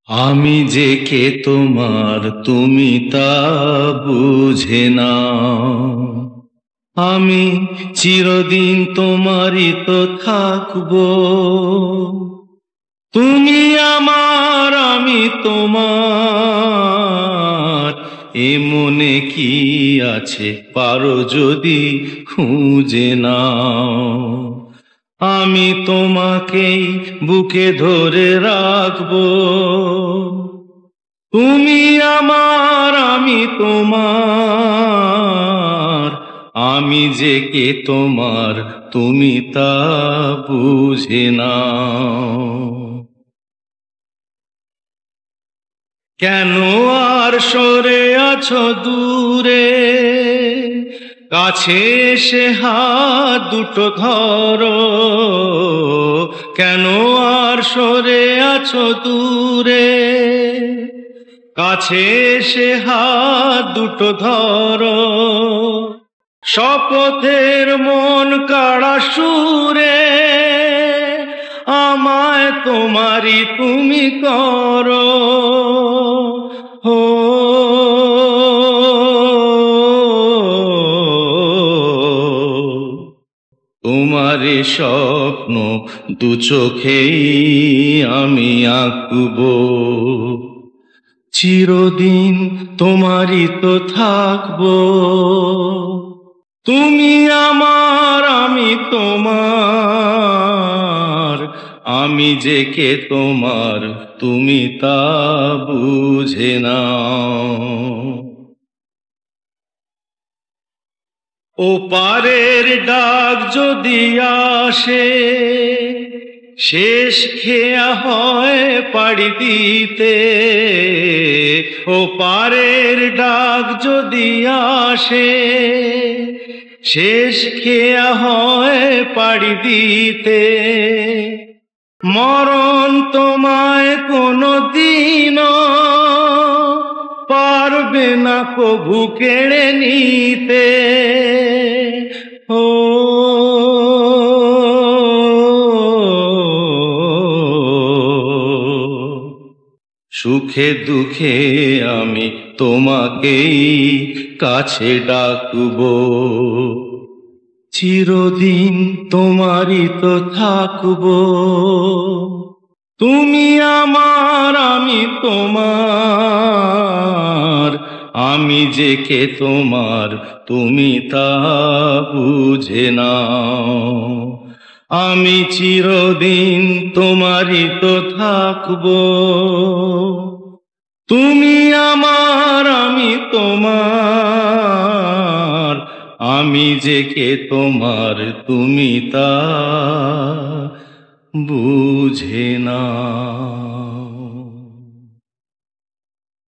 আমি যে কে তোমার তুমি তা বুঝে নাও। আমি চিরদিন তোমারই তো থাকবো। তুমি আমার আমি তোমার, এ মনে কি আছে পারো যদি খুঁজে নাও। আমি তোমাকেই বুকে ধরে রাখবো। তুমি আমার আমি তোমার, আমি যে কে তোমার তুমি তা বুঝে নাও। কেন আর সরে আছো দূরে, কাছে এসে হাত দুটো ধরো। কেন আর সরে আছো দূরে, কাছে এসে হাত দুটো ধরো। শপথের মন কাড়া সুরে আমায় তোমারই তুমি করো। হো তোমারই স্বপ্ন দু চোখেই আমি আঁকবো। চিরদিন তোমারই তো থাকবো। তুমি আমার আমি তোমার, আমি যে কে তোমার তুমি তা বুঝে নাও। ও পারের ডাক যদি আসে, শেষ খেয়া হয় পাড়ি দিতে। ও পারের ডাক যদি আসে, শেষ খেয়া হয় পাড়ি দিতে। মরণ তোমায় কোনো দিনও পারবে না কভু কেড়ে নিতে। ও সুখে দুঃখে আমি তোমাকেই কাছে ডাকবো। চিরদিন তোমারই তো থাকবো। তুমি আমার আমি তোমার, আমি যে কে তোমার তুমি তা বুঝে নাও। আমি চিরদিন তোমারই তো থাকবো। তুমি আমার আমি তোমার, আমি যে কে তোমার তুমি তা বুঝে নাও।